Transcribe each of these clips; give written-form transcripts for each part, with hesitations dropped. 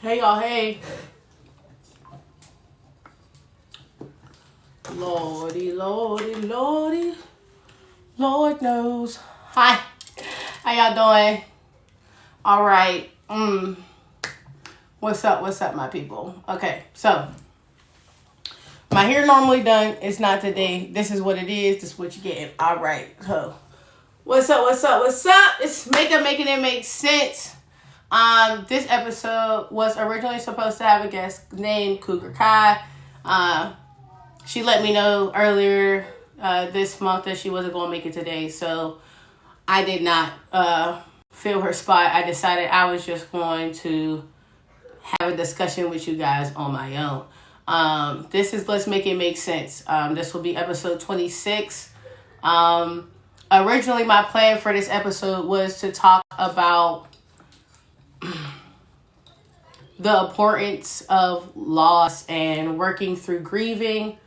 Hey y'all, hey. Lordy, lordy, lordy. Lord knows. Hi. How y'all doing? All right. What's up, my people? Okay, so my hair normally done. It's not today. This is what it is. This is what you're getting. All right. So what's up? It's making it make sense. This episode was originally supposed to have a guest named Cougar Kai. She let me know earlier this month that she wasn't going to make it today, so I did not fill her spot. I decided I was just going to have a discussion with you guys on my own. This is Let's Make It Make Sense. This will be episode 26. Originally, my plan for this episode was to talk about the importance of loss and working through grieving.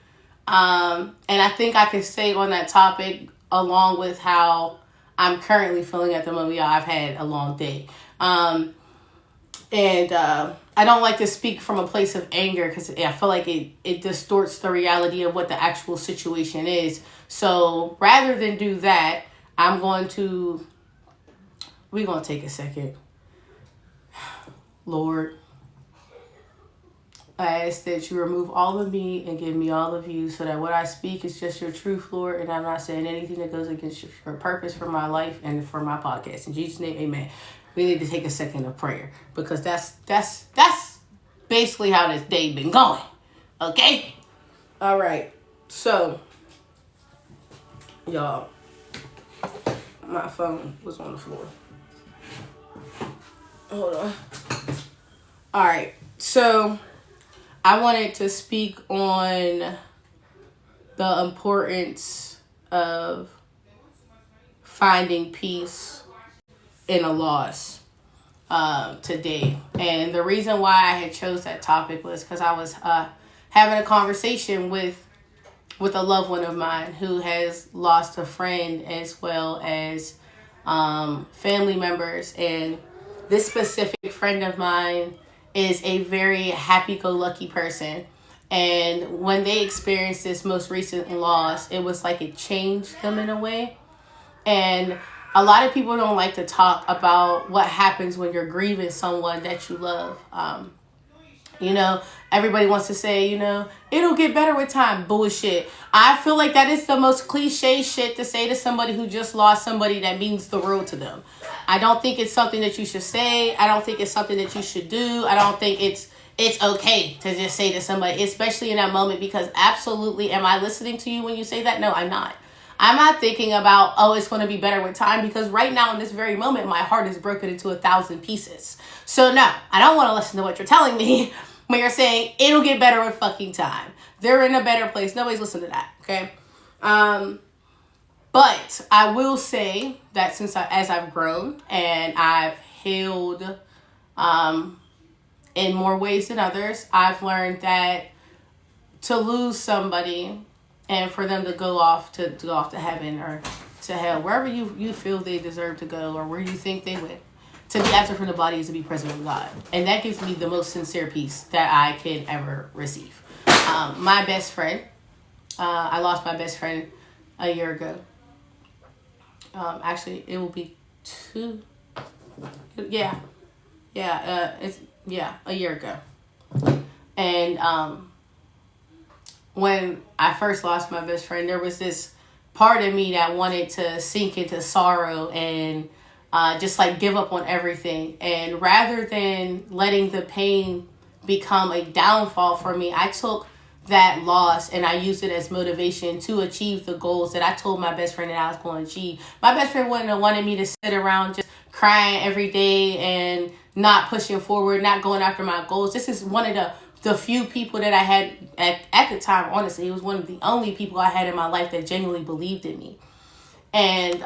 And I think I can stay on that topic along with how I'm currently feeling at the moment. I've had a long day. And I don't like to speak from a place of anger because I feel like it distorts the reality of what the actual situation is. So rather than do that, we're going to take a second. Lord, I ask that you remove all of me and give me all of you so that what I speak is just your truth, Lord, and I'm not saying anything that goes against your purpose for my life and for my podcast. In Jesus' name, amen. We need to take a second of prayer because that's basically how this day been going. Okay? All right. So, y'all, my phone was on the floor. Hold on. All right. So, I wanted to speak on the importance of finding peace in a loss today. And the reason why I had chose that topic was because I was having a conversation with a loved one of mine who has lost a friend as well as family members. And this specific friend of mine is a very happy-go-lucky person. And when they experienced this most recent loss, it was like it changed them in a way. And a lot of people don't like to talk about what happens when you're grieving someone that you love. Everybody wants to say, it'll get better with time. Bullshit. I feel like that is the most cliche shit to say to somebody who just lost somebody that means the world to them. I don't think it's something that you should say. I don't think it's something that you should do. I don't think it's okay to just say to somebody, especially in that moment, because absolutely, am I listening to you when you say that? No, I'm not. I'm not thinking about, it's going to be better with time, because right now in this very moment, my heart is broken into 1,000 pieces. So no, I don't want to listen to what you're telling me when you're saying it'll get better with fucking time. They're in a better place. Nobody's listening to that. Okay. But I will say that as I've grown and I've healed, in more ways than others, I've learned that to lose somebody and for them to go off to heaven or to hell, wherever you feel they deserve to go or where you think they went, to be absent from the body is to be present with God. And that gives me the most sincere peace that I can ever receive. My best friend, I lost my best friend a year ago. Actually, it will be a year ago. And when I first lost my best friend, there was this part of me that wanted to sink into sorrow and just like give up on everything. And rather than letting the pain become a downfall for me, I took that loss and I used it as motivation to achieve the goals that I told my best friend that I was going to achieve. My best friend wouldn't have wanted me to sit around just crying every day and not pushing forward, not going after my goals. This is one of the few people that I had at the time. Honestly, it was one of the only people I had in my life that genuinely believed in me. And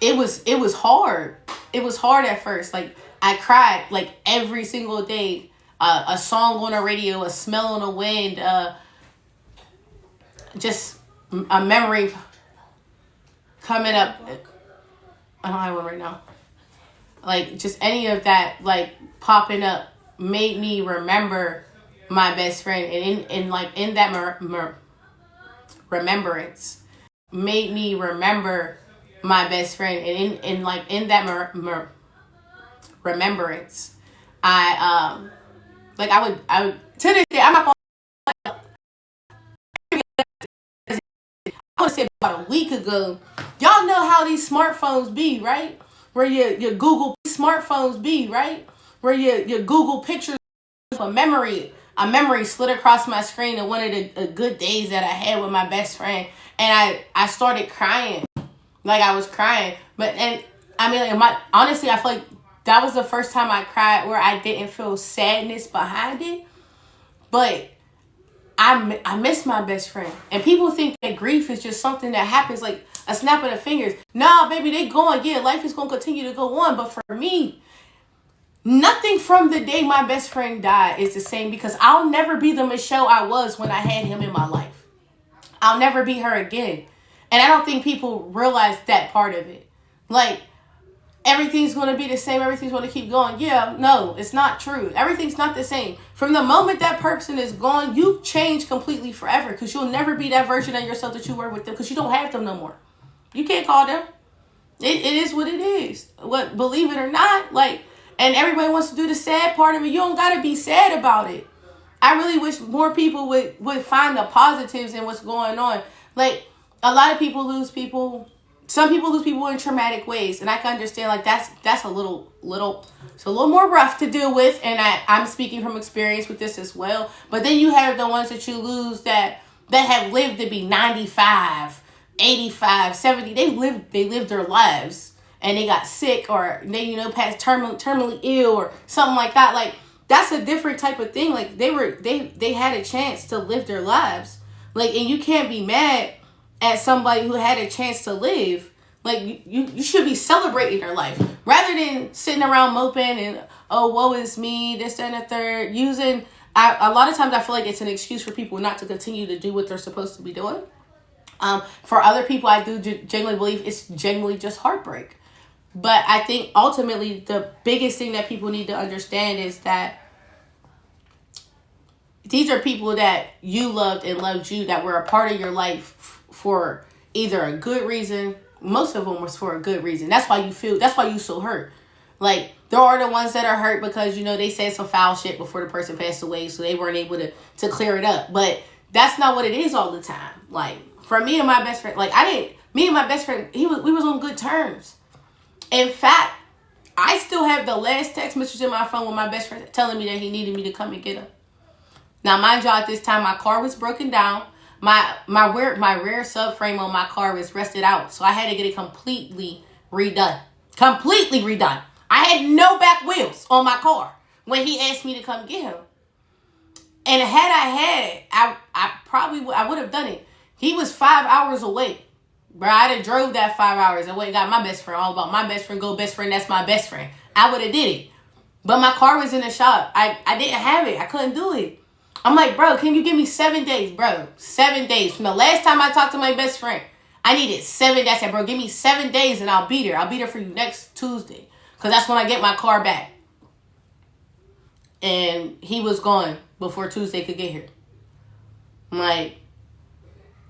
it was hard. It was hard at first. Like, I cried like every single day. A song on the radio, a smell on the wind, just a memory coming up. I don't have one right now. like just any of that like popping up made me remember my best friend, and in that remembrance made me remember my best friend, and in that remembrance, I would to this day, I'm not gonna, I would say about a week ago, y'all know how these smartphones be, right? Where your Google smartphones be, right? Where your Google pictures, a memory slid across my screen of one of the good days that I had with my best friend, and I started crying, like I was crying. But and I mean, like honestly, I feel like that was the first time I cried where I didn't feel sadness behind it, but I miss my best friend. And people think that grief is just something that happens like a snap of the fingers. Nah, baby, they going. Yeah, life is going to continue to go on. But for me, nothing from the day my best friend died is the same, because I'll never be the Michelle I was when I had him in my life. I'll never be her again. And I don't think people realize that part of it. Like, everything's going to be the same. Everything's going to keep going. Yeah, no, it's not true. Everything's not the same. From the moment that person is gone, you change completely forever, because you'll never be that version of yourself that you were with them, because you don't have them no more. You can't call them. It is what it is. What, believe it or not, like, and everybody wants to do the sad part of it. You don't got to be sad about it. I really wish more people would find the positives in what's going on. Like, a lot of people lose people. Some people lose people in traumatic ways, and I can understand, like, that's a little it's a little more rough to deal with, and I'm speaking from experience with this as well. But then you have the ones that you lose that have lived to be 95, 85, 70. They lived their lives, and they got sick, or they passed terminally ill or something like that. Like, that's a different type of thing. Like, they had a chance to live their lives. Like, and you can't be mad at somebody who had a chance to live. Like, you should be celebrating their life rather than sitting around moping and, oh, woe is me, this, that, and the third. A lot of times I feel like it's an excuse for people not to continue to do what they're supposed to be doing. For other people, I do genuinely believe it's genuinely just heartbreak. But I think ultimately the biggest thing that people need to understand is that these are people that you loved and loved you, that were a part of your life for either a good reason. Most of them was for a good reason. That's why you so hurt. Like, there are the ones that are hurt because, they said some foul shit before the person passed away, so they weren't able to clear it up. But that's not what it is all the time. Like, for me and my best friend, me and my best friend, we was on good terms. In fact, I still have the last text message in my phone with my best friend telling me that he needed me to come and get him. Now, mind y'all, at this time, my car was broken down. My rear subframe on my car was rusted out, so I had to get it completely redone. Completely redone. I had no back wheels on my car when he asked me to come get him. And had I had it, I would have done it. He was 5 hours away. Bro, I'd have drove that 5 hours away and got my best friend. All about my best friend, go best friend, that's my best friend. I would have did it. But my car was in the shop. I didn't have it. I couldn't do it. I'm like, bro, can you give me 7 days? Bro, 7 days. From the last time I talked to my best friend, I needed 7 days. I said, bro, give me 7 days and I'll be there. I'll be there for you next Tuesday. Because that's when I get my car back. And he was gone before Tuesday could get here. Like,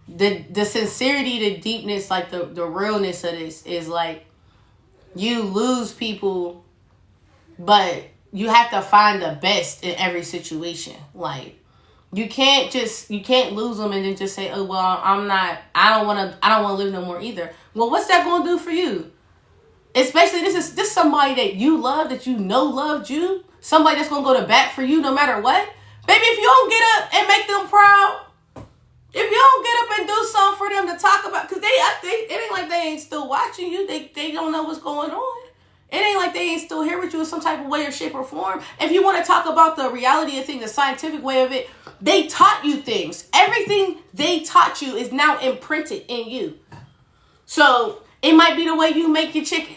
the sincerity, the deepness, like the realness of this is like, you lose people, but you have to find the best in every situation. Like, you can't lose them and then just say, oh, well, I don't want to live no more either. Well, what's that going to do for you? Especially this somebody that you love, that loved you. Somebody that's going to go to bat for you no matter what. Baby, if you don't get up and make them proud, if you don't get up and do something for them to talk about, because it ain't like they ain't still watching you. They don't know what's going on. It ain't like they ain't still here with you in some type of way or shape or form. If you want to talk about the reality of things, the scientific way of it, they taught you things. Everything they taught you is now imprinted in you. So it might be the way you make your chicken.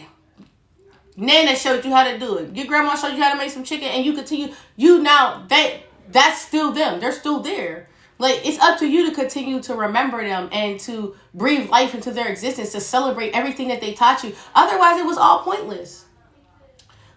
Nana showed you how to do it. Your grandma showed you how to make some chicken, and you continue. That's still them. They're still there. Like, it's up to you to continue to remember them and to breathe life into their existence, to celebrate everything that they taught you. Otherwise, it was all pointless.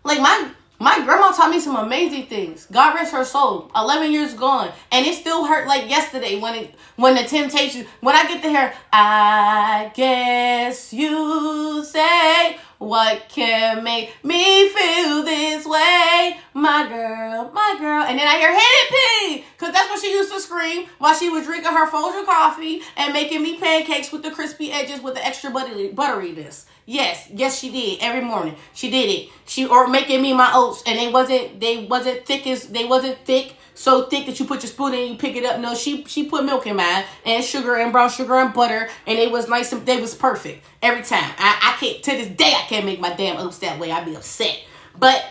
Like, my grandma taught me some amazing things. God rest her soul. 11 years gone. And it still hurt like yesterday when the temptation, when I get to hear, I guess you say, what can make me feel this way? My girl, my girl. And then I hear, hit it, P! Because that's what she used to scream while she was drinking her Folger coffee and making me pancakes with the crispy edges with the extra butteriness. Yes, she did every morning. She did it. Or making me my oats, and they wasn't thick, so thick that you put your spoon in and you pick it up. No, she put milk in mine and sugar and brown sugar and butter, and it was nice and they was perfect every time. I can't, to this day I can't make my damn oats that way. I'd be upset. But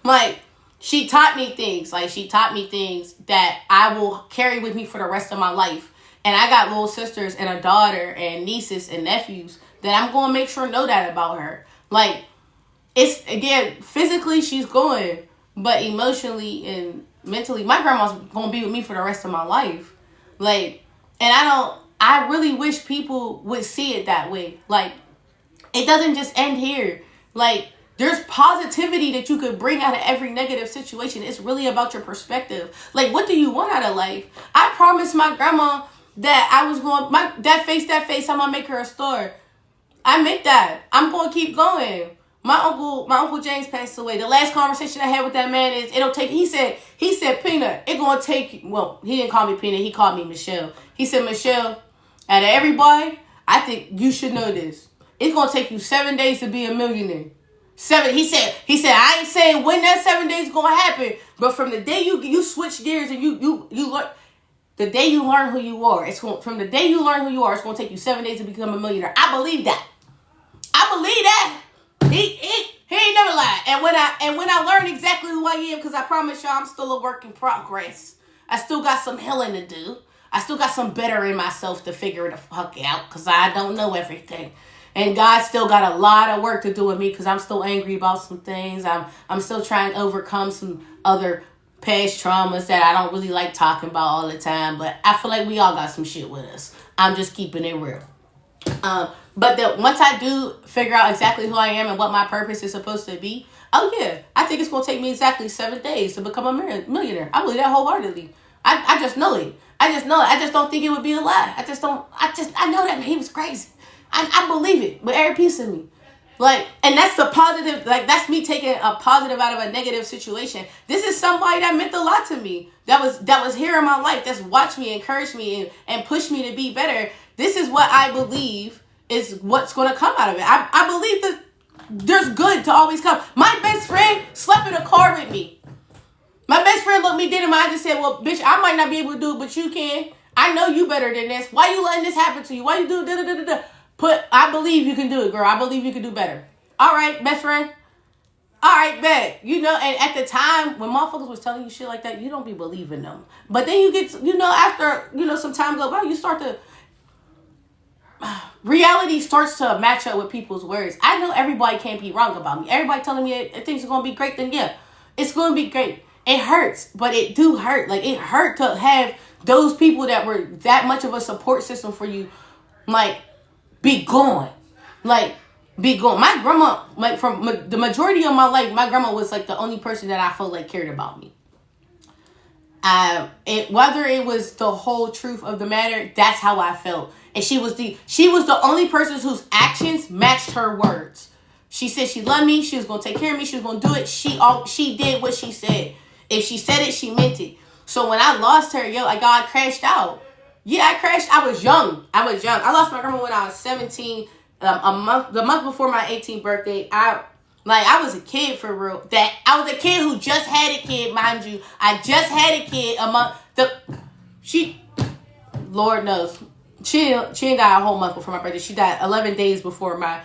like, she taught me things. Like, she taught me things that I will carry with me for the rest of my life. And I got little sisters and a daughter and nieces and nephews that I'm going to make sure know that about her. Like, it's, again, physically she's going, but emotionally and mentally, my grandma's going to be with me for the rest of my life. Like, and I really wish people would see it that way. Like, it doesn't just end here. Like, there's positivity that you could bring out of every negative situation. It's really about your perspective. Like, what do you want out of life? I promised my grandma that I was going, that face, I'm going to make her a store. I make that. I'm going to keep going. My uncle James passed away. The last conversation I had with that man is, he said, Peanut, it going to take, well, he didn't call me Peanut, he called me Michelle. He said, Michelle, out of everybody, I think you should know this. It's going to take you 7 days to be a millionaire. He said, I ain't saying when that 7 days is going to happen, but from the day you switch gears and you learn, the day you learn who you are, from the day you learn who you are, it's going to take you 7 days to become a millionaire. I believe that. He ain't never lied. And when I learn exactly who I am, because I promise y'all I'm still a work in progress. I still got some healing to do. I still got some better in myself to figure it the fuck out, because I don't know everything. And God still got a lot of work to do with me, because I'm still angry about some things. I'm still trying to overcome some other past traumas that I don't really like talking about all the time. But I feel like we all got some shit with us. I'm just keeping it real. But once I do figure out exactly who I am and what my purpose is supposed to be, oh yeah, I think it's going to take me exactly 7 days to become a millionaire. I believe that wholeheartedly. I just know it. I just don't think it would be a lie. I know that he was crazy. I believe it with every piece of me. Like, and that's the positive, like, that's me taking a positive out of a negative situation. This is somebody that meant a lot to me. That was here in my life. That's watched me, encouraged me, and pushed me to be better. This is what I believe is what's going to come out of it. I believe that there's good to always come. My best friend slept in a car with me. My best friend looked me dead in my eyes and said, well, bitch, I might not be able to do it, but you can. I know you better than this. Why you letting this happen to you? Why you do da-da-da-da-da? I believe you can do it, girl. I believe you can do better. All right, best friend. All right, bet. You know, and at the time, when motherfuckers was telling you shit like that, you don't be believing them. But then you get, after, some time go by, you start to, reality starts to match up with people's words. I know everybody can't be wrong about me. Everybody telling me that things are going to be great, then yeah, it's going to be great. It hurts, but it do hurt. Like, it hurt to have those people that were that much of a support system for you, like, be gone. Like, be gone. My grandma, like, from the majority of my life, my grandma was, like, the only person that I felt like cared about me. Whether it was the whole truth of the matter, that's how I felt. And she was the only person whose actions matched her words. She said she loved me. She was going to take care of me. She was going to do it. She did what she said. If she said it, she meant it. So when I lost her, God crashed out. Yeah, I crashed. I was young. I lost my grandma when I was 17. The month before my 18th birthday. I was a kid for real. I was a kid who just had a kid, mind you. I just had a kid Lord knows. She ain't got a whole month before my birthday. She died 11 days before my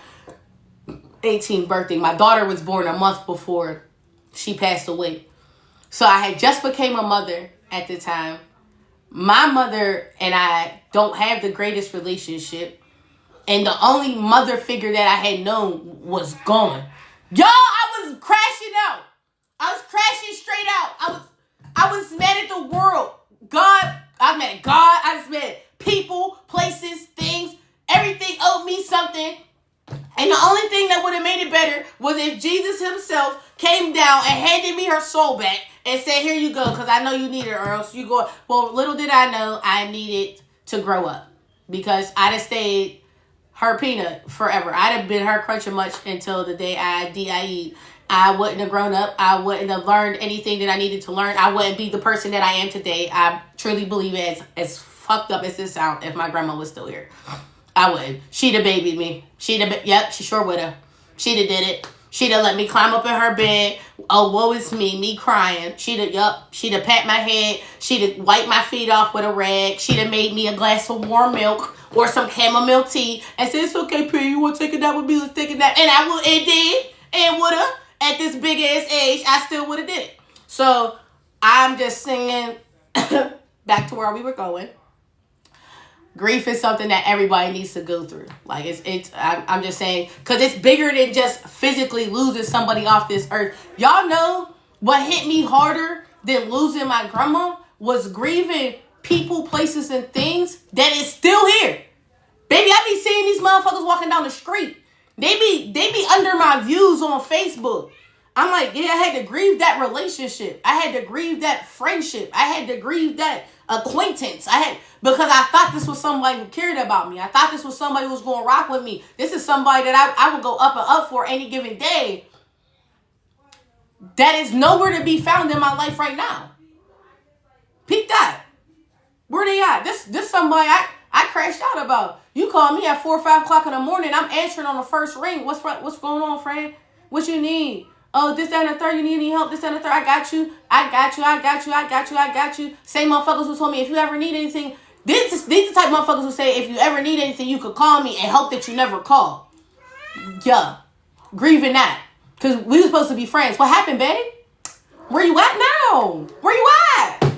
18th birthday. My daughter was born a month before she passed away. So I had just became a mother at the time. My mother and I don't have the greatest relationship. And the only mother figure that I had known was gone. Y'all, I was crashing out. I was crashing straight out. I was mad at the world. God, I was mad at God. I was mad at people, places, things. Everything owed me something. And the only thing that would have made made it better was if Jesus himself came down and handed me her soul back and said, here you go, because I know you need it, or else you go. Well, little did I know I needed to grow up, because I'd have stayed her peanut forever. I'd have been her crunching much until the day I DIE'd. I wouldn't have grown up. I wouldn't have learned anything that I needed to learn. I wouldn't be the person that I am today. I truly believe it, as fucked up as this sounds, if my grandma was still here. I wouldn't. She'd have babied me. Yep, she sure would have. She'd have did it. She'd have let me climb up in her bed. Oh, woe is me crying. She'd have pat my head. She'd have wiped my feet off with a rag. She'd have made me a glass of warm milk or some chamomile tea and said, it's okay, P, you want to take it out with me? Let's take it out. And I would, and did, and would have. At this big ass age, I still would have did it. So I'm just saying, back to where we were going. Grief is something that everybody needs to go through. Like I'm just saying, because it's bigger than just physically losing somebody off this earth. Y'all know what hit me harder than losing my grandma was grieving people, places, and things that is still here. Baby, I be seeing these motherfuckers walking down the street. They be under my views on Facebook. I'm like, yeah, I had to grieve that relationship. I had to grieve that friendship. I had to grieve that acquaintance. Because I thought this was somebody who cared about me. I thought this was somebody who was going to rock with me. This is somebody that I would go up and up for any given day. That is nowhere to be found in my life right now. Peep that. Where they at? This somebody I crashed out about. You call me at 4 or 5 o'clock in the morning. I'm answering on the first ring. What's going on, friend? What you need? Oh, this, that, and the third. You need any help? This, that, and the third. I got you. Same motherfuckers who told me if you ever need anything. These the type of motherfuckers who say if you ever need anything, you could call me and hope that you never call. Yeah. Grieving that. Because we were supposed to be friends. What happened, babe? Where you at now? Where you at?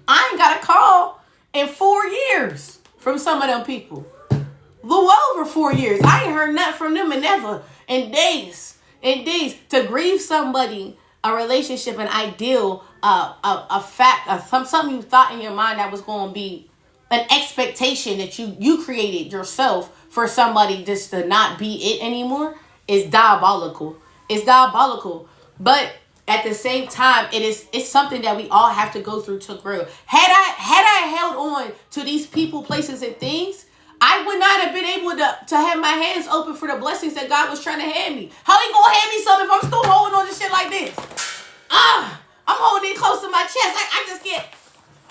I ain't got a call in 4 years from some of them people. Little over 4 years. I ain't heard nothing from them in days. To grieve somebody, a relationship, an ideal, a fact, something you thought in your mind that was going to be an expectation that you created yourself for somebody just to not be it anymore is diabolical. It's diabolical. But at the same time, it's something that we all have to go through to grow. Had I held on to these people, places, and things, I would not have been able to have my hands open for the blessings that God was trying to hand me. How he gonna hand me something if I'm still holding on to shit like this? I'm holding it close to my chest. I just can't.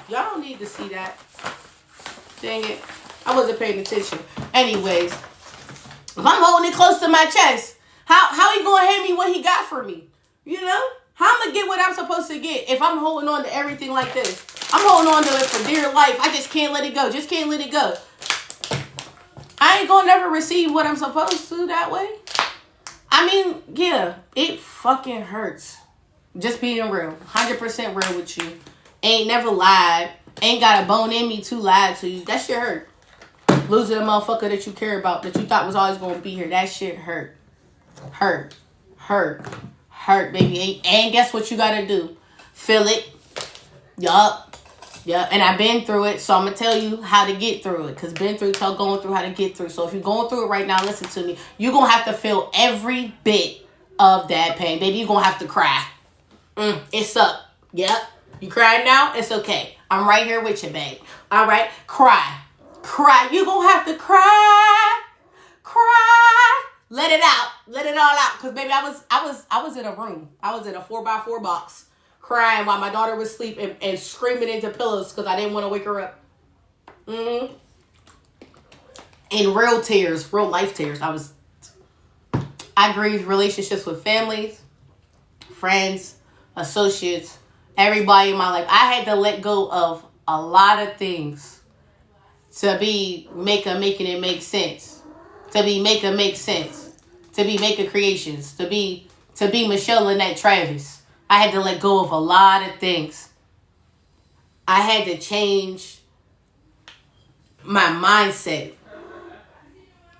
Y'all don't need to see that. Dang it. I wasn't paying attention. Anyways, if I'm holding it close to my chest, how he gonna hand me what he got for me? You know? How I'm gonna get what I'm supposed to get if I'm holding on to everything like this? I'm holding on to it for dear life. I just can't let it go. Just can't let it go. I ain't gonna never receive what I'm supposed to that way. I mean, yeah, it fucking hurts. Just being real. 100% real with you. Ain't never lied. Ain't got a bone in me to lie to you. That shit hurt. Losing a motherfucker that you care about, that you thought was always gonna be here. That shit hurt. Hurt, baby. And guess what you gotta do? Feel it. Yup. Yeah, and I've been through it, so I'm going to tell you how to get through it. Because going through how to get through. So if you're going through it right now, listen to me. You're going to have to feel every bit of that pain. Baby, you're going to have to cry. It's up. Yep. You crying now? It's okay. I'm right here with you, babe. All right? Cry. You're going to have to cry. Let it out. Let it all out. Because, baby, I was in a room. I was in a 4x4 box. Crying while my daughter was asleep and screaming into pillows because I didn't want to wake her up. And real tears, real life tears. I grieved relationships with families, friends, associates, everybody in my life. I had to let go of a lot of things to be making it make sense. To be make sense. To be Maker Creations. To be Michelle Lynette Travis. I had to let go of a lot of things. I had to change my mindset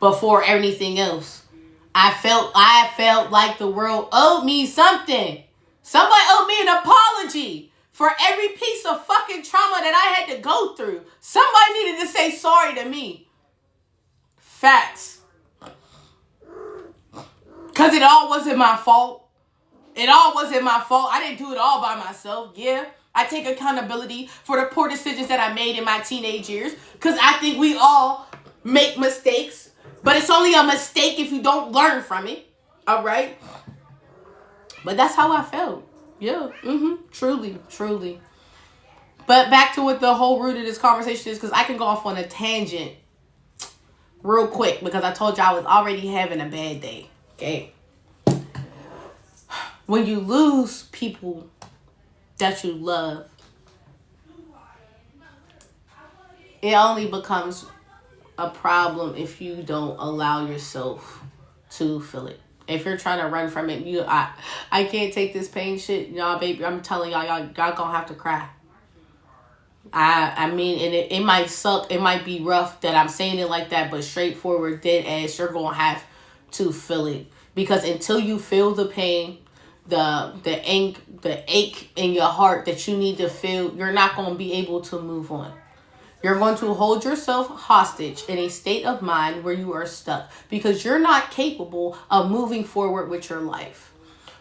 before everything else. I felt like the world owed me something. Somebody owed me an apology for every piece of fucking trauma that I had to go through. Somebody needed to say sorry to me. Facts. Because it all wasn't my fault. It all wasn't my fault. I didn't do it all by myself. Yeah. I take accountability for the poor decisions that I made in my teenage years. Because I think we all make mistakes. But it's only a mistake if you don't learn from it. All right? But that's how I felt. Yeah. Truly, truly. But back to what the whole root of this conversation is, because I can go off on a tangent real quick, because I told you I was already having a bad day. Okay? When you lose people that you love, it only becomes a problem if you don't allow yourself to feel it. If you're trying to run from it, I can't take this pain shit, y'all, baby. I'm telling y'all gonna have to cry. I mean, and it might suck. It might be rough that I'm saying it like that, but straightforward, dead ass, you're gonna have to feel it. Because until you feel the pain, the ache in your heart that you need to feel, you're not gonna be able to move on. You're going to hold yourself hostage in a state of mind where you are stuck because you're not capable of moving forward with your life.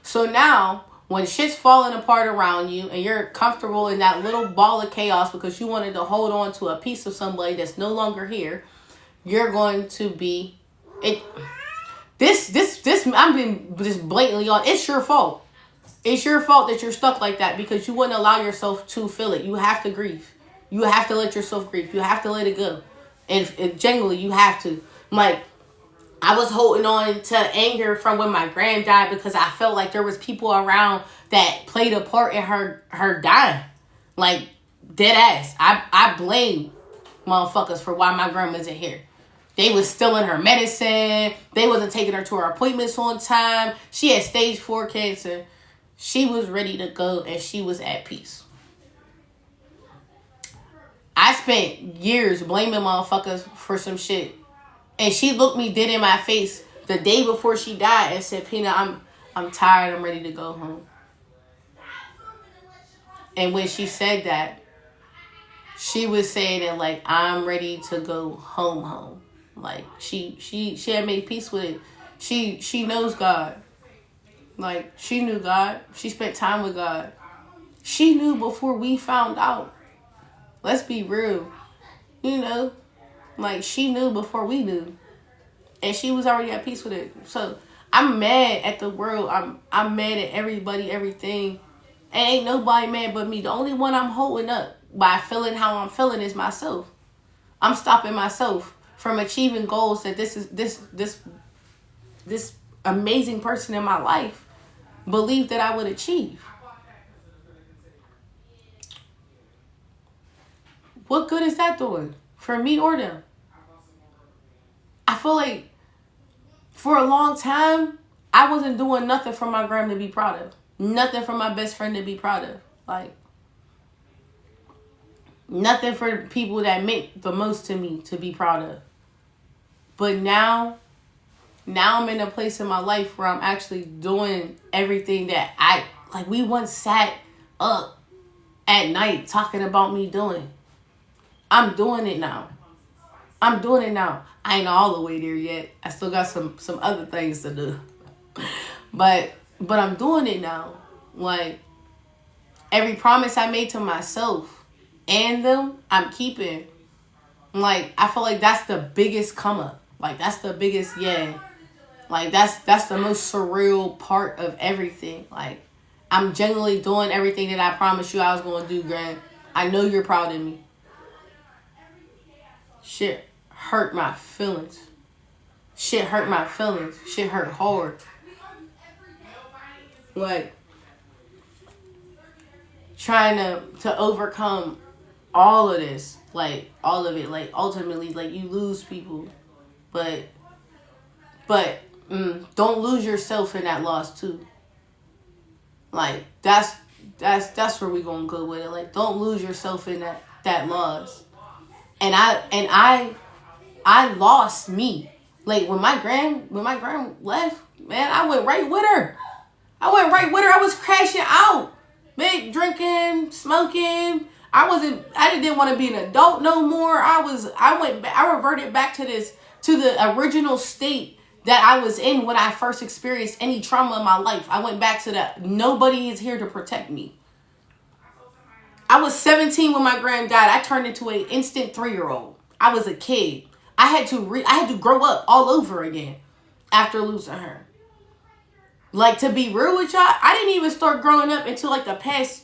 So now, when shit's falling apart around you and you're comfortable in that little ball of chaos because you wanted to hold on to a piece of somebody that's no longer here, you're going to be it. This I'm being just blatantly on. It's your fault. It's your fault that you're stuck like that because you wouldn't allow yourself to feel it. You have to grieve. You have to let yourself grieve. You have to let it go. And genuinely, you have to. Like, I was holding on to anger from when my grand died because I felt like there was people around that played a part in her dying. Like, dead ass. I blame motherfuckers for why my grandma isn't here. They was stealing her medicine. They wasn't taking her to her appointments on time. She had stage 4 cancer. She was ready to go and she was at peace. I spent years blaming motherfuckers for some shit. And she looked me dead in my face the day before she died and said, Pina, I'm tired. I'm ready to go home. And when she said that, she was saying it like, I'm ready to go home. Like, she had made peace with it. She knows God. Like, she knew God. She spent time with God. She knew before we found out. Let's be real. You know, like, she knew before we knew. And she was already at peace with it. So, I'm mad at the world. I'm mad at everybody, everything. And ain't nobody mad but me. The only one I'm holding up by feeling how I'm feeling is myself. I'm stopping myself from achieving goals that this amazing person in my life believed that I would achieve. What good is that doing for me or them? I feel like for a long time, I wasn't doing nothing for my grandma to be proud of. Nothing for my best friend to be proud of. Like, nothing for people that meant the most to me to be proud of. But now I'm in a place in my life where I'm actually doing everything that we once sat up at night talking about me doing. I'm doing it now. I ain't all the way there yet. I still got some other things to do. But I'm doing it now. Like, every promise I made to myself and them, I'm keeping. Like, I feel like that's the biggest come up. Like, that's the biggest, yeah. Like, that's the most surreal part of everything. Like, I'm genuinely doing everything that I promised you I was going to do, Grant. I know you're proud of me. Shit hurt my feelings. Shit hurt hard. Like, trying to overcome all of this. Like, all of it. Like, ultimately, like, you lose people. But don't lose yourself in that loss, too. Like, that's where we gonna go with it. Like, don't lose yourself in that loss. And I lost me. Like, when my grand left, man, I went right with her. I was crashing out. Man, drinking, smoking. I didn't want to be an adult no more. I reverted back to the original state that I was in when I first experienced any trauma in my life. I went back to that. Nobody is here to protect me. I was 17 when my grand died. I turned into an instant 3-year-old. I was a kid. I had to grow up all over again after losing her. Like, to be real with y'all, I didn't even start growing up until like the past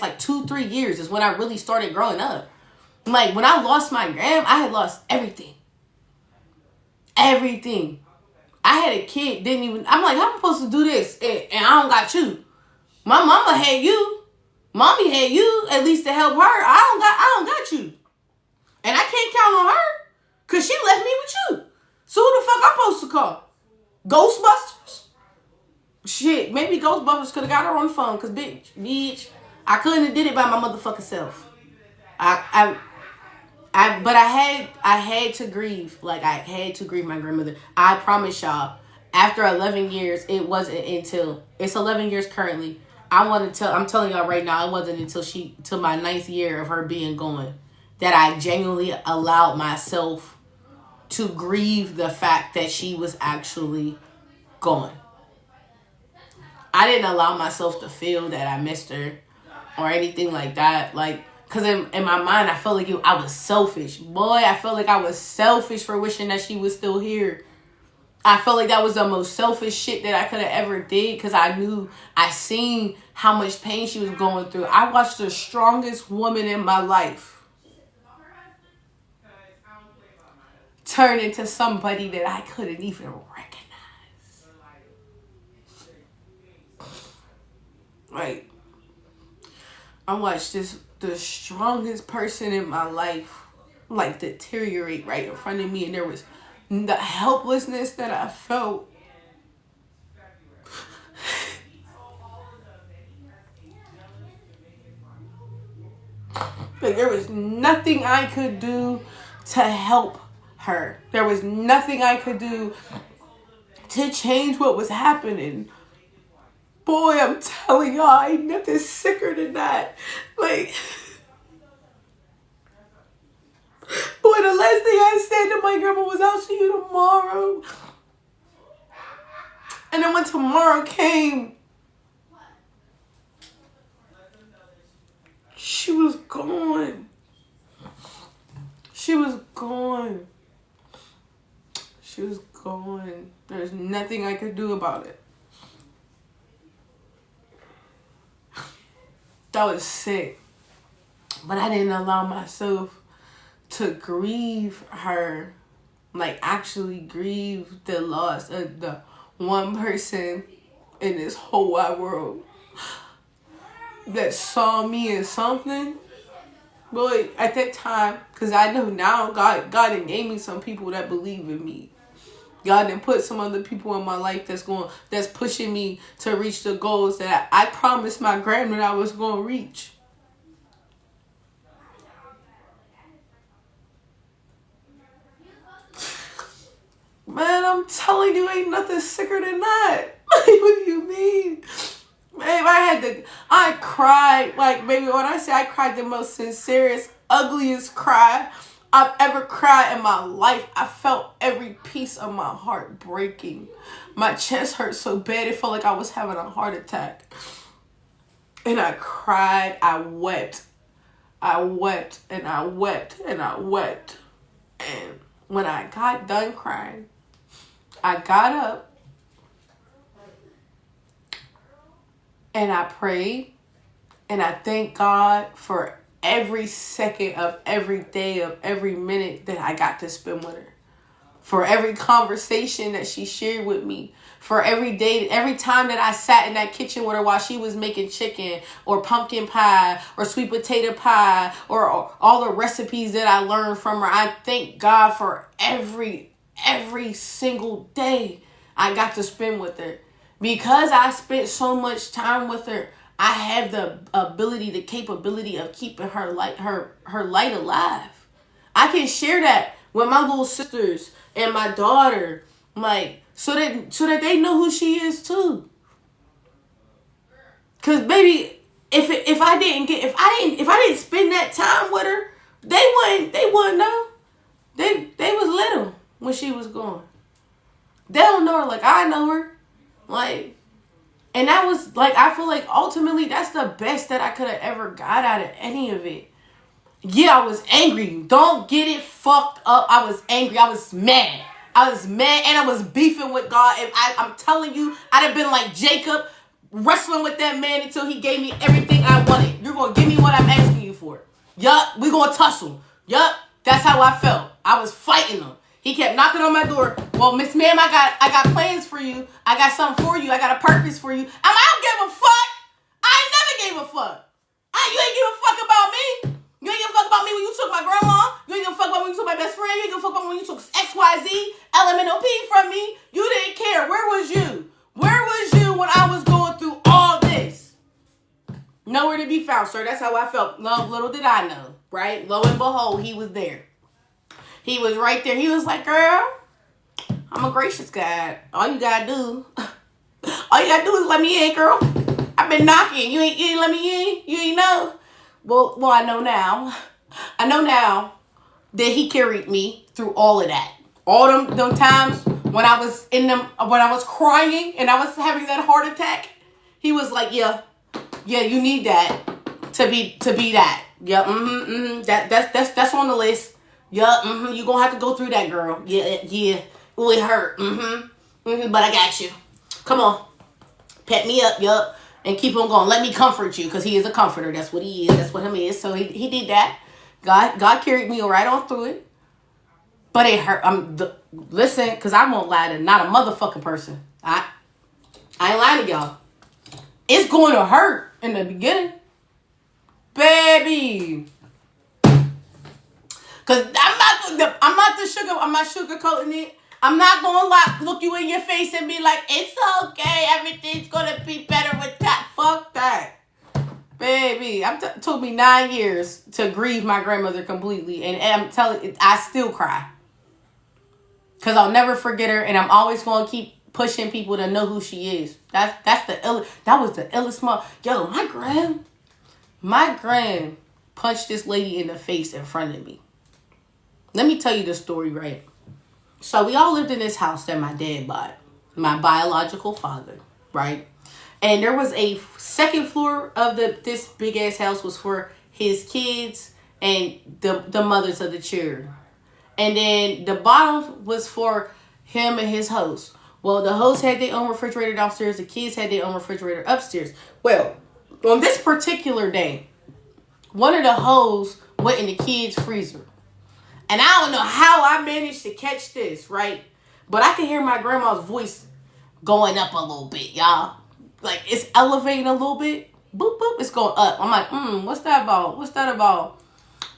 like 2-3 years is when I really started growing up. Like, when I lost my gram, I had lost everything. Everything. I had a kid, I'm like, how am I supposed to do this? And I don't got you. My mama had you. Mommy had you, at least to help her. I don't got you. And I can't count on her, because she left me with you. So who the fuck I'm supposed to call? Ghostbusters? Shit, maybe Ghostbusters could have got her on the phone, because bitch, I couldn't have did it by my motherfucking self. But I had to grieve. Like, I had to grieve my grandmother. I promise y'all, after 11 years, it wasn't until, it's 11 years currently. I'm telling y'all right now, it wasn't until my 9th year of her being gone that I genuinely allowed myself to grieve the fact that she was actually gone. I didn't allow myself to feel that I missed her or anything like that. Like, because in my mind, I felt like I was selfish. Boy, I felt like I was selfish for wishing that she was still here. I felt like that was the most selfish shit that I could have ever did, because I seen how much pain she was going through. I watched the strongest woman in my life turn into somebody that I couldn't even recognize. Like, I watched the strongest person in my life, like, deteriorate right in front of me, and there was the helplessness that I felt. Like, there was nothing I could do to help her. There was nothing I could do to change what was happening. Boy, I'm telling y'all, ain't nothing sicker than that. Like, boy, the last thing I said to my grandma was, I'll see you tomorrow. And then when tomorrow came, she was gone. She was gone. She was gone. There's nothing I could do about it. That was sick. But I didn't allow myself to grieve her. Like, actually grieve the loss of the one person in this whole wide world that saw me in something. Boy, at that time, because I know now God done gave me some people that believe in me. God done put some other people in my life that's pushing me to reach the goals that I promised my grandma I was going to reach. Man, I'm telling you, ain't nothing sicker than that. What do you mean? Babe, I cried. Like, baby, when I say I cried the most sincerest, ugliest cry I've ever cried in my life. I felt every piece of my heart breaking. My chest hurt so bad, it felt like I was having a heart attack. And I cried, I wept. I wept, and I wept, and I wept. And when I got done crying, I got up and I prayed, and I thank God for every second of every day of every minute that I got to spend with her. For every conversation that she shared with me. For every day, every time that I sat in that kitchen with her while she was making chicken or pumpkin pie or sweet potato pie or all the recipes that I learned from her. I thank God for every single day I got to spend with her. Because I spent so much time with her, I have the ability, the capability of keeping her light alive. I can share that with my little sisters and my daughter, like, so that they know who she is too. Cause baby, if I didn't spend that time with her, they wouldn't know. They was little when she was gone. They don't know her like I know her. Like, and that was like, I feel like ultimately that's the best that I could have ever got out of any of it. Yeah, I was angry. Don't get it fucked up. I was angry. I was mad. I was mad and I was beefing with God. And I'm telling you, I'd have been like Jacob, wrestling with that man until he gave me everything I wanted. You're going to give me what I'm asking you for. Yup, we're going to tussle. Yup, that's how I felt. I was fighting him. He kept knocking on my door. Well, Miss Ma'am, I got plans for you. I got something for you. I got a purpose for you. I don't give a fuck. I ain't never gave a fuck. You ain't give a fuck about me. You ain't give a fuck about me when you took my grandma. You ain't give a fuck about when you took my best friend. You ain't give a fuck about when you took XYZ, LMNOP from me. You didn't care. Where was you? Where was you when I was going through all this? Nowhere to be found, sir. That's how I felt. No, little did I know, right? Lo and behold, he was there. He was right there. He was like, girl, I'm a gracious God. All you gotta do is let me in, girl. I've been knocking. You ain't let me in. You ain't know. Well, I know now. I know now that he carried me through all of that. All them times when I was crying and I was having that heart attack, he was like, yeah, you need that to be that. Yeah, that's on the list. Yeah, you gonna have to go through that, girl. Yeah. Ooh, it hurt. But I got you. Come on. Pet me up, yup. And keep on going. Let me comfort you, because he is a comforter. That's what he is. That's what him is. So he did that. God carried me right on through it. But it hurt. Listen, because I won't lie to not a motherfucking person. I ain't lying to y'all. It's going to hurt in the beginning. Baby. Because I'm not sugarcoating it. I'm not going to look you in your face and be like, it's okay, everything's going to be better with that. Fuck that. Baby, it took me 9 years to grieve my grandmother completely. And I'm telling you, I still cry. Because I'll never forget her. And I'm always going to keep pushing people to know who she is. That was the illest mother. Yo, my grand punched this lady in the face in front of me. Let me tell you the story, right? So we all lived in this house that my dad bought. My biological father, right? And there was a second floor of this big ass house was for his kids and the mothers of the children. And then the bottom was for him and his host. Well, the host had their own refrigerator downstairs. The kids had their own refrigerator upstairs. Well, on this particular day, one of the hoes went in the kids' freezer. And I don't know how I managed to catch this, right? But I can hear my grandma's voice going up a little bit, y'all. Like, it's elevating a little bit. Boop, boop, it's going up. I'm like, what's that about? What's that about?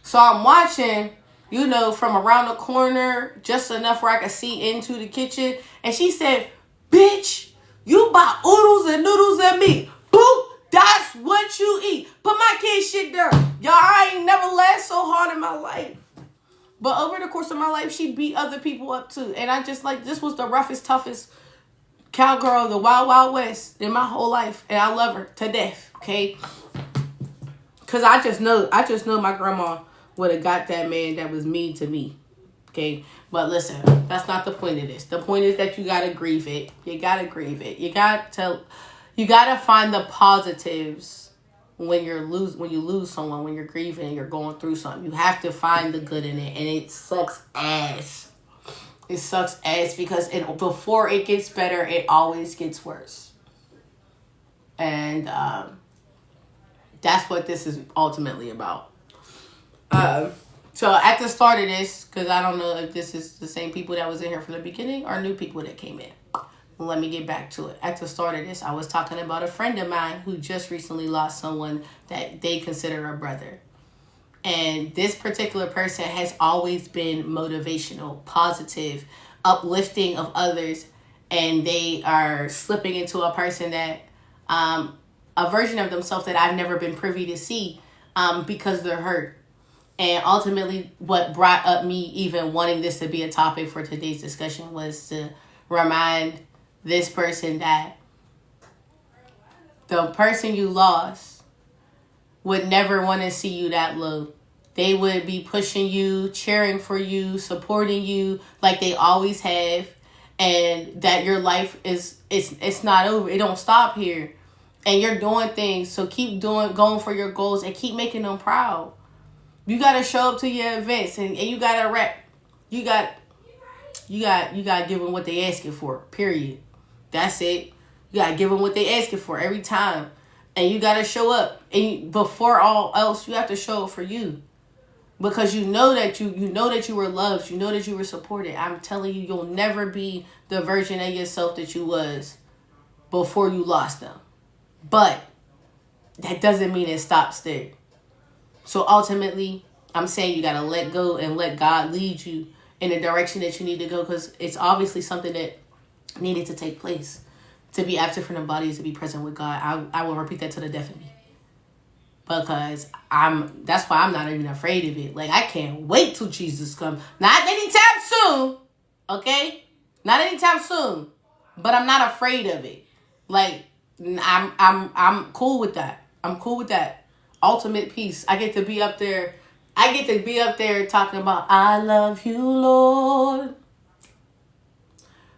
So I'm watching, from around the corner, just enough where I could see into the kitchen. And she said, bitch, you buy oodles and noodles and meat. Boop, that's what you eat. Put my kid's shit down. Y'all, I ain't never laughed so hard in my life. But over the course of my life, she beat other people up too. And I just this was the roughest, toughest cowgirl of the Wild Wild West in my whole life. And I love her to death, okay? Because I just know my grandma would have got that man that was mean to me, okay? But listen, that's not the point of this. The point is that you got to grieve it. You got to grieve it. You got to find the positives. When you lose someone, when you're grieving, you're going through something, you have to find the good in it, and it sucks ass. It sucks ass because before it gets better, it always gets worse. And that's what this is ultimately about. So at the start of this, because I don't know if this is the same people that was in here from the beginning or new people that came in. Let me get back to it. At the start of this, I was talking about a friend of mine who just recently lost someone that they consider a brother. And this particular person has always been motivational, positive, uplifting of others. And they are slipping into a person that, a version of themselves that I've never been privy to see because they're hurt. And ultimately, what brought up me even wanting this to be a topic for today's discussion was to remind this person that the person you lost would never want to see you that low. They would be pushing you, cheering for you, supporting you like they always have. and that your life is it's not over. It don't stop here, and you're doing things. So keep going for your goals and keep making them proud. You gotta show up to your events, and you gotta rap. You got to give them what they asking for. Period. That's it. You gotta give them what they asking for every time, and you gotta show up. And before all else, you have to show up for you. Because you know that you were loved, you know that you were supported. I'm telling you, you'll never be the version of yourself that you was before you lost them. But that doesn't mean it stops there. So ultimately, I'm saying you gotta let go and let God lead you in the direction that you need to go, because it's obviously something that needed to take place. To be absent from the body is to be present with God. I will repeat that to the death of me. Because that's why I'm not even afraid of it. Like, I can't wait till Jesus comes. Not anytime soon. Okay? Not anytime soon. But I'm not afraid of it. Like, I'm cool with that. I'm cool with that. Ultimate peace. I get to be up there talking about, I love you, Lord.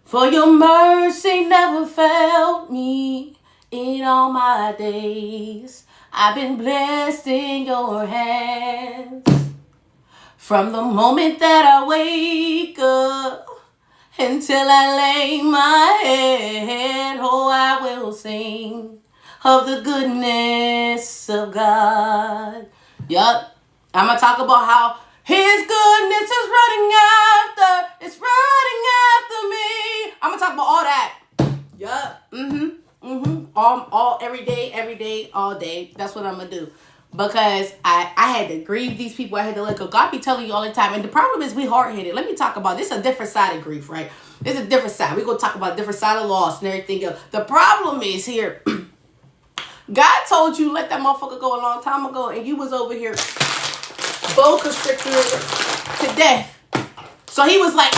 For your mercy never failed me in all my days. I've been blessed in your hands. From the moment that I wake up until I lay my head, oh, I will sing of the goodness of God. Yup. I'm going to talk about how his goodness is it's running after me. I'm going to talk about all that. Yup. All every day, all day. That's what I'm gonna do. Because I had to grieve these people. I had to let go. God be telling you all the time. And the problem is we hard-headed. Let me talk about this. A different side of grief, right? This is a different side. We're gonna talk about a different side of loss and everything else. The problem is here. God told you let that motherfucker go a long time ago, and you was over here bone constricted to death. So he was like,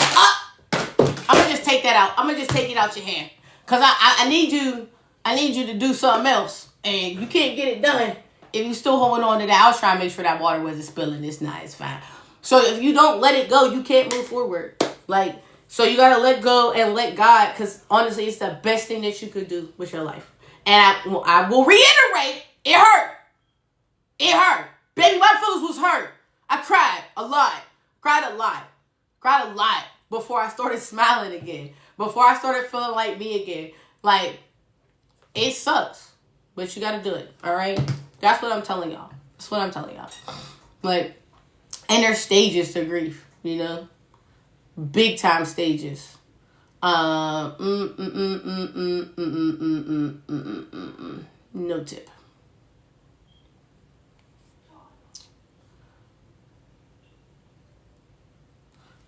I'm gonna just take that out. I'm gonna just take it out your hand. Cause I need you to do something else. And you can't get it done if you still holding on to that. I was trying to make sure that water wasn't spilling. It's not. It's fine. So if you don't let it go, you can't move forward. Like, so you got to let go and let God. Because honestly, it's the best thing that you could do with your life. And I will reiterate, it hurt. It hurt. Baby, my feelings was hurt. I cried a lot. Cried a lot before I started smiling again. Before I started feeling like me again. Like, it sucks. But you got to do it. All right? That's what I'm telling y'all. Like, and there's stages to grief, you know? Big time stages. No tip.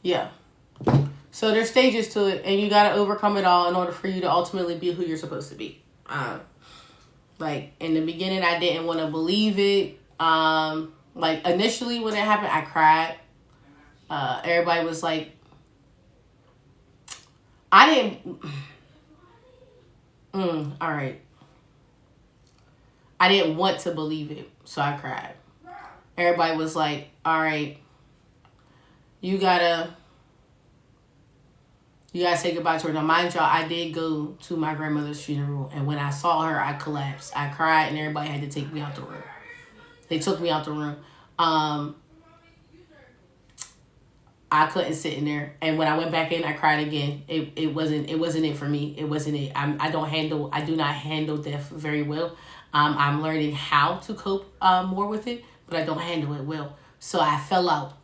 Yeah. So there's stages to it, and you got to overcome it all in order for you to ultimately be who you're supposed to be. Like, in the beginning, I didn't want to believe it. Like, initially when it happened, I cried. Everybody was like, I didn't... all right. I didn't want to believe it, so I cried. Everybody was like, all right, you gotta say goodbye to her. Now, mind y'all, I did go to my grandmother's funeral, and when I saw her, I collapsed. I cried, and everybody had to take me out the room. They took me out the room. I couldn't sit in there, and when I went back in, I cried again. It wasn't it for me. It wasn't it. I do not handle death very well. I'm learning how to cope more with it, but I don't handle it well. So I fell out.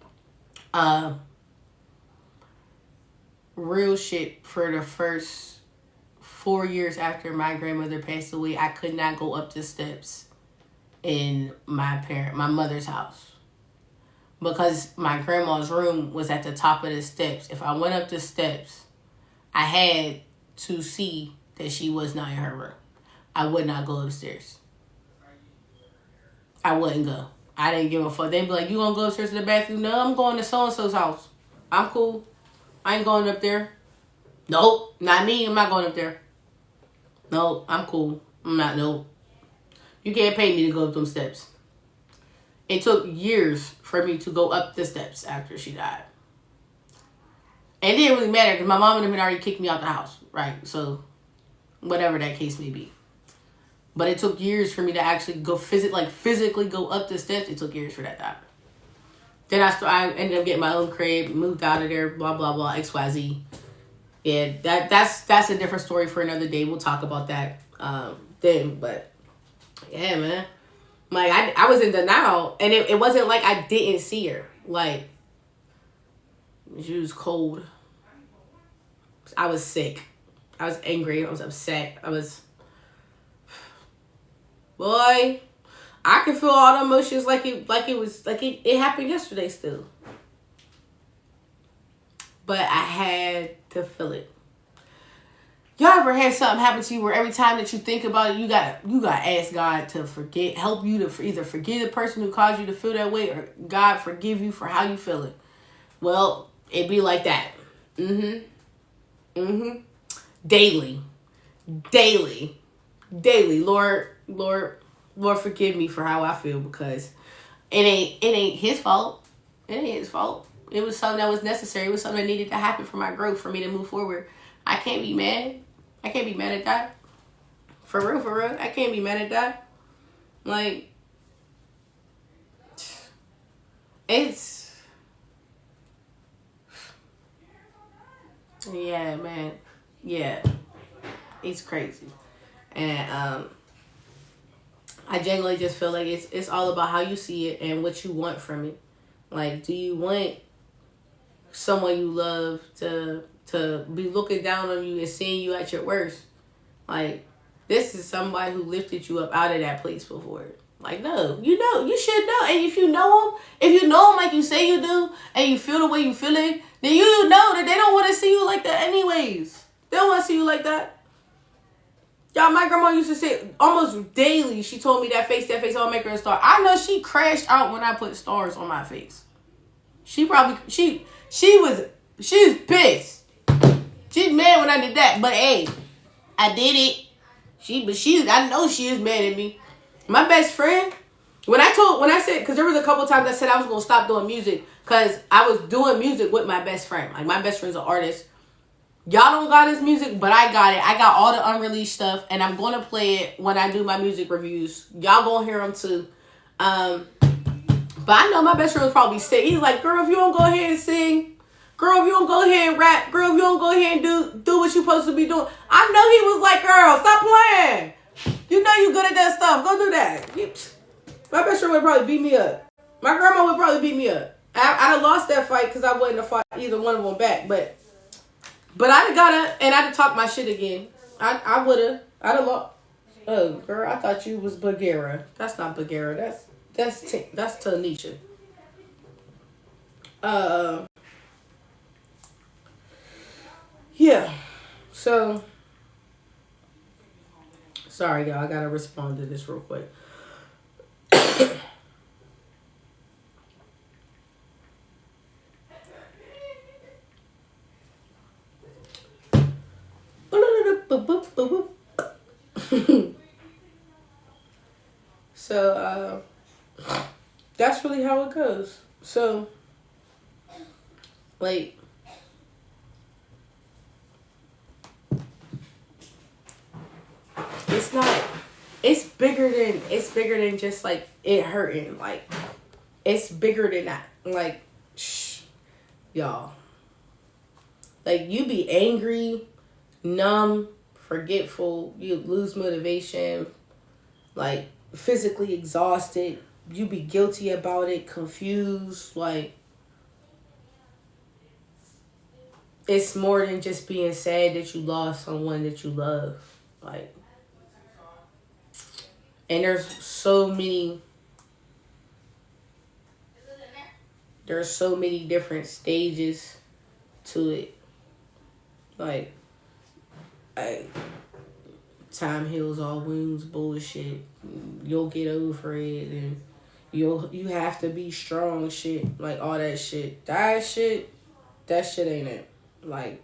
Real shit, for the first 4 years after my grandmother passed away, I could not go up the steps in my mother's house. Because my grandma's room was at the top of the steps. If I went up the steps, I had to see that she was not in her room. I would not go upstairs. I wouldn't go. I didn't give a fuck. They'd be like, you gonna go upstairs to the bathroom? No, I'm going to so-and-so's house. I'm cool. I ain't going up there. Nope, not me. I'm not going up there. No, I'm cool. I'm not, nope. You can't pay me to go up them steps. It took years for me to go up the steps after she died. And it didn't really matter because my mom and them had already kicked me out the house, right? So, whatever that case may be. But it took years for me to actually go physically go up the steps. It took years for that to happen. Then I ended up getting my own crib, moved out of there, blah, blah, blah, XYZ. Yeah, that's a different story for another day. We'll talk about that then. But, yeah, man. Like, I was in denial. And it wasn't like I didn't see her. Like, she was cold. I was sick. I was angry. I was upset. Boy, I can feel all the emotions like it happened yesterday still. But I had to feel it. Y'all ever had something happen to you where every time that you think about it, you got ask God to help you to either forgive the person who caused you to feel that way, or God forgive you for how you feel it. Well, it be like that. Daily. Lord, forgive me for how I feel, because it ain't his fault. It ain't his fault. It was something that was necessary. It was something that needed to happen for my growth, for me to move forward. I can't be mad. I can't be mad at that. For real. I can't be mad at that. Like, yeah, man. Yeah. It's crazy. And I genuinely just feel like it's all about how you see it and what you want from it. Like, do you want someone you love to be looking down on you and seeing you at your worst? Like, this is somebody who lifted you up out of that place before. Like, no, you should know. And if you know them like you say you do, and you feel the way you feel it, then you know that they don't want to see you like that anyways. They don't want to see you like that. Y'all, my grandma used to say almost daily, she told me that face all make her a star. I know she crashed out when I put stars on my face. She was pissed. She's mad when I did that. But hey, I did it. I know she is mad at me. My best friend, when I said, because there was a couple times I said I was going to stop doing music, because I was doing music with my best friend. Like, my best friend's an artist. Y'all don't got his music, but I got it. I got all the unreleased stuff, and I'm going to play it when I do my music reviews. Y'all going to hear them too. But I know my best friend was probably sick. He's like, girl, if you don't go ahead and sing, girl, if you don't go ahead and rap, girl, if you don't go ahead and do what you're supposed to be doing. I know he was like, girl, stop playing. You know you good at that stuff. Go do that. My best friend would probably beat me up. My grandma would probably beat me up. I'd have lost that fight because I wouldn't have fought either one of them back, But I'd have got and I'd have talked my shit again. I would have. I'd have lost. Oh, girl, I thought you was Bagheera. That's not Bagheera. That's Tanisha. Yeah. So, sorry, y'all. I gotta respond to this real quick. So, that's really how it goes. So, like, it's bigger than just like it hurting. Like, it's bigger than that. Like, y'all. Like, you be angry, numb, forgetful, you lose motivation, like, physically exhausted, you be guilty about it, confused. Like, it's more than just being sad that you lost someone that you love. Like, and there's so many different stages to it. Like, time heals all wounds bullshit. You'll get over it, and you have to be strong shit. Like, all that shit. That shit ain't it. Like,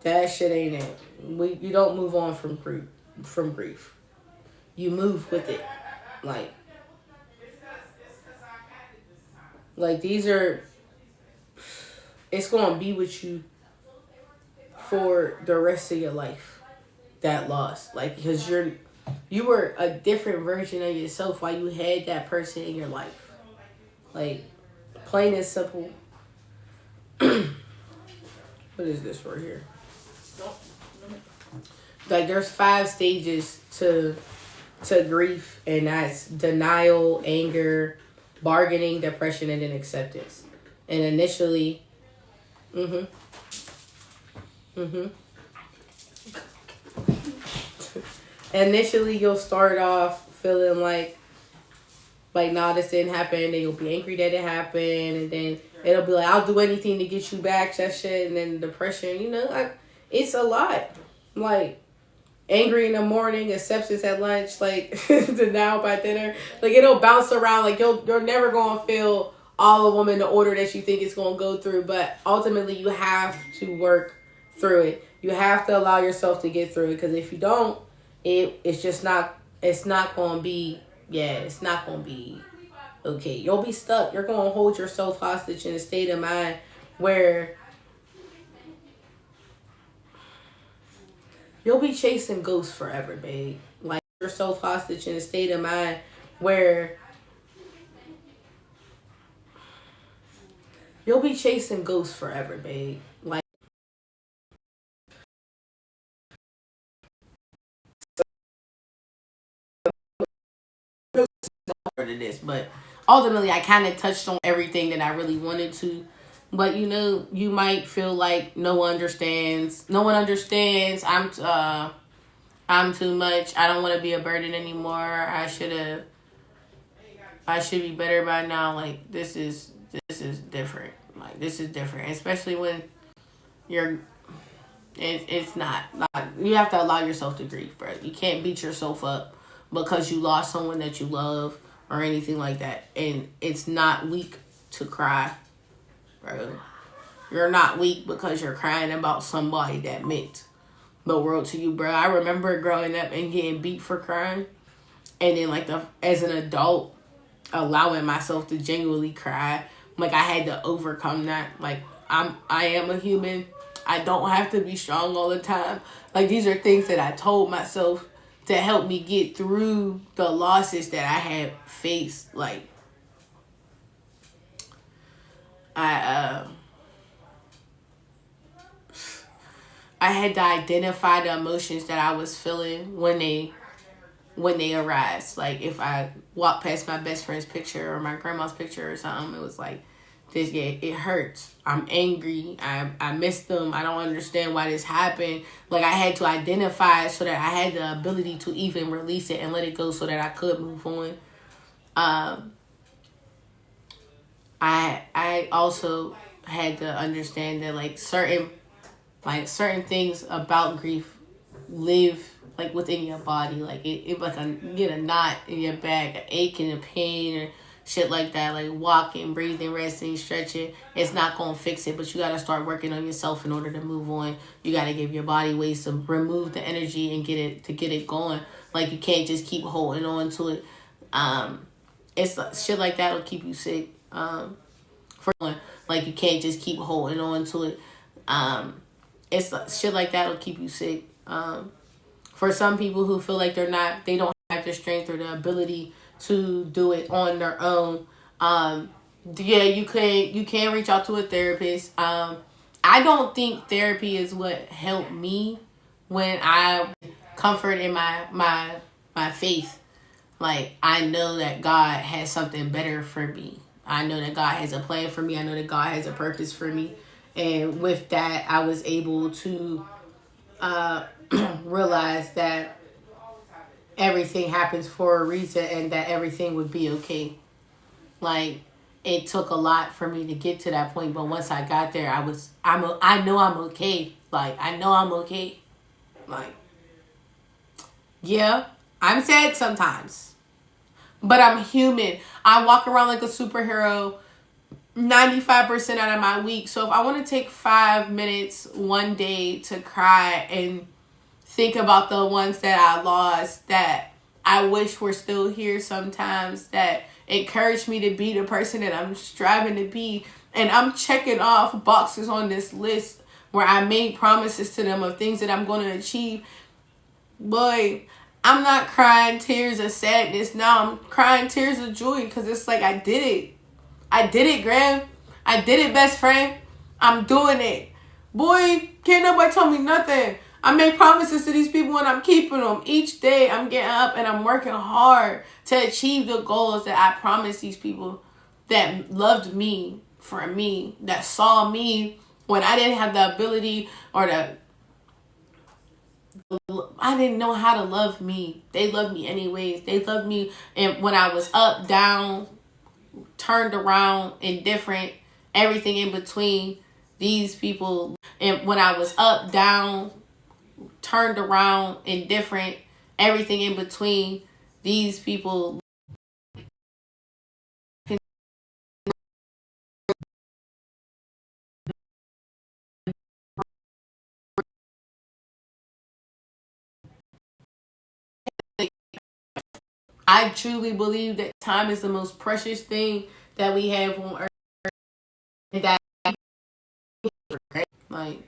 that shit ain't it. You don't move on from grief. You move with it. Like, these are it's going to be with you for the rest of your life. That loss, like, because you were a different version of yourself while you had that person in your life. Like, plain and simple. What is this right here? Like, there's 5 stages to grief, and that's denial, anger, bargaining, depression, and then acceptance. And initially, initially you'll start off feeling like nah, this didn't happen. Then you'll be angry that it happened, and then it'll be like, I'll do anything to get you back, that shit. And then depression, it's a lot. Like, angry in the morning, acceptance at lunch, like, denial by dinner. Like, it'll bounce around. Like, you're never going to feel all of them in the order that you think it's going to go through. But ultimately, you have to work through it. You have to allow yourself to get through it. Because if you don't, it's not going to be, it's not going to be okay. You'll be stuck. You're going to hold yourself hostage in a state of mind where you'll be chasing ghosts forever, babe. Like, yourself hostage in a state of mind where you'll be chasing ghosts forever, babe. Like, but ultimately, I kind of touched on everything that I really wanted to. But you might feel like no one understands. No one understands. I'm too much. I don't want to be a burden anymore. I should be better by now. Like, this is different. Like, this is different, especially when it's not. You have to allow yourself to grieve, bro. You can't beat yourself up because you lost someone that you love or anything like that. And it's not weak to cry, bro. You're not weak because you're crying about somebody that meant the world to you, bro. I remember growing up and getting beat for crying, and then as an adult, allowing myself to genuinely cry. Like, I had to overcome that. Like, I am a human. I don't have to be strong all the time. Like, these are things that I told myself to help me get through the losses that I had faced. Like, I had to identify the emotions that I was feeling when they arise. Like, if I walk past my best friend's picture or my grandma's picture or something, it was like, it hurts. I'm angry. I miss them. I don't understand why this happened. Like, I had to identify it so that I had the ability to even release it and let it go so that I could move on. I also had to understand that certain things about grief live within your body. Like, you get a knot in your back, an ache and a pain, or shit like that. Like, walking, breathing, resting, stretching, it's not gonna fix it. But you gotta start working on yourself in order to move on. You gotta give your body ways to remove the energy and get it going. Like, you can't just keep holding on to it. It's shit like that'll keep you sick. You can't just keep holding on to it. It's shit like that'll keep you sick. For some people who feel like they don't have the strength or the ability to do it on their own, you can reach out to a therapist. I don't think therapy is what helped me when I comfort in my faith. Like, I know that God has something better for me. I know that God has a plan for me. I know that God has a purpose for me. And with that, I was able to realize that everything happens for a reason and that everything would be okay. Like, it took a lot for me to get to that point, but once I got there, I know I'm okay. Like, I know I'm okay. Like, yeah, I'm sad sometimes, but I'm human. I walk around like a superhero 95% out of my week. So if I want to take 5 minutes one day to cry and think about the ones that I lost, that I wish were still here sometimes, that encourage me to be the person that I'm striving to be, And I'm checking off boxes on this list where I made promises to them of things that I'm going to achieve. Boy, I'm not crying tears of sadness now. I'm crying tears of joy because it's like I did it. I did it, Graham. I did it, best friend. I'm doing it. Boy, can't nobody tell me nothing. I make promises to these people and I'm keeping them. Each day I'm getting up and I'm working hard to achieve the goals that I promised these people that loved me for me, that saw me when I didn't have the ability or I didn't know how to love me. They loved me anyways. They loved me, and when I was up, down, turned around, indifferent, everything in between, these people. And when I was up, down, turned around, indifferent, everything in between, these people. I truly believe that time is the most precious thing that we have on earth. And that, like,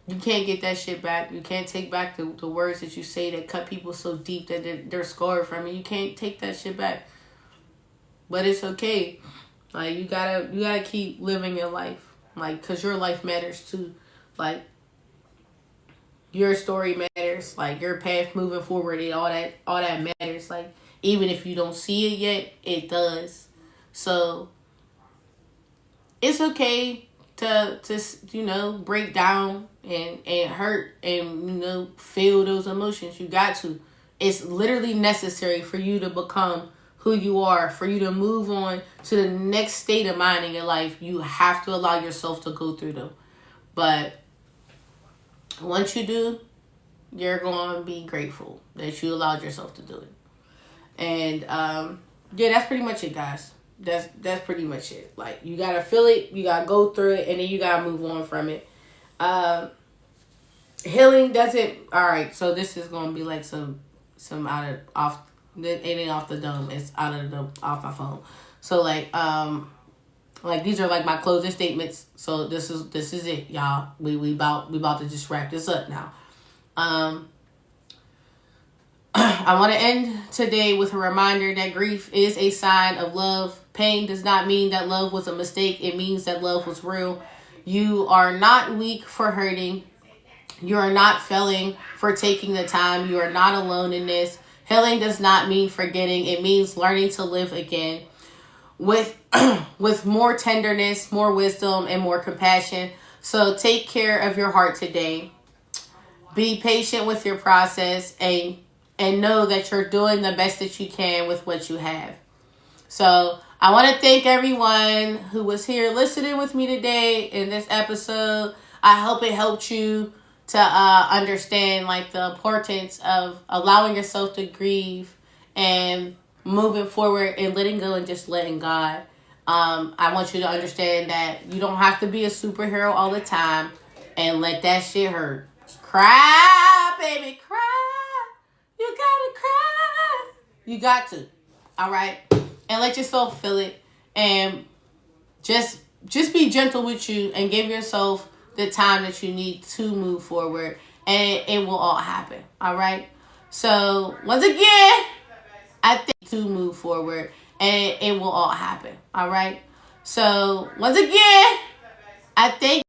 you can't get that shit back. You can't take back the words that you say that cut people so deep that they're scarred from it. You can't take that shit back. But it's okay. Like, you gotta keep living your life. Like, cause your life matters too. Like, your story matters. Like, your path moving forward and all that matters. Like, even if you don't see it yet, it does. So it's okay to break down and hurt and feel those emotions. You got to. It's literally necessary for you to become who you are, for you to move on to the next state of mind in your life. You have to allow yourself to go through them. But once you do, you're going to be grateful that you allowed yourself to do it. And yeah, that's pretty much it, guys. That's pretty much it. Like, you gotta feel it, you gotta go through it, and then you gotta move on from it. Healing doesn't. All right, so this is gonna be like some off. It ain't off the dome. It's off my phone. So like these are like my closing statements. So this is it, y'all. We about to just wrap this up now. I want to end today with a reminder that grief is a sign of love. Pain does not mean that love was a mistake. It means that love was real. You are not weak for hurting. You are not failing for taking the time. You are not alone in this. Healing does not mean forgetting. It means learning to live again with more tenderness, more wisdom, and more compassion. So take care of your heart today. Be patient with your process and know that you're doing the best that you can with what you have. So I want to thank everyone who was here listening with me today in this episode. I hope it helped you to understand like the importance of allowing yourself to grieve and moving forward and letting go and just letting God. I want you to understand that you don't have to be a superhero all the time and let that shit hurt. Cry, baby, cry. You gotta cry. You got to. All right? And let yourself feel it. And just be gentle with you and give yourself the time that you need to move forward. And it will all happen. All right? So, once again, I think to move forward. And it will all happen. All right? So, once again, I thank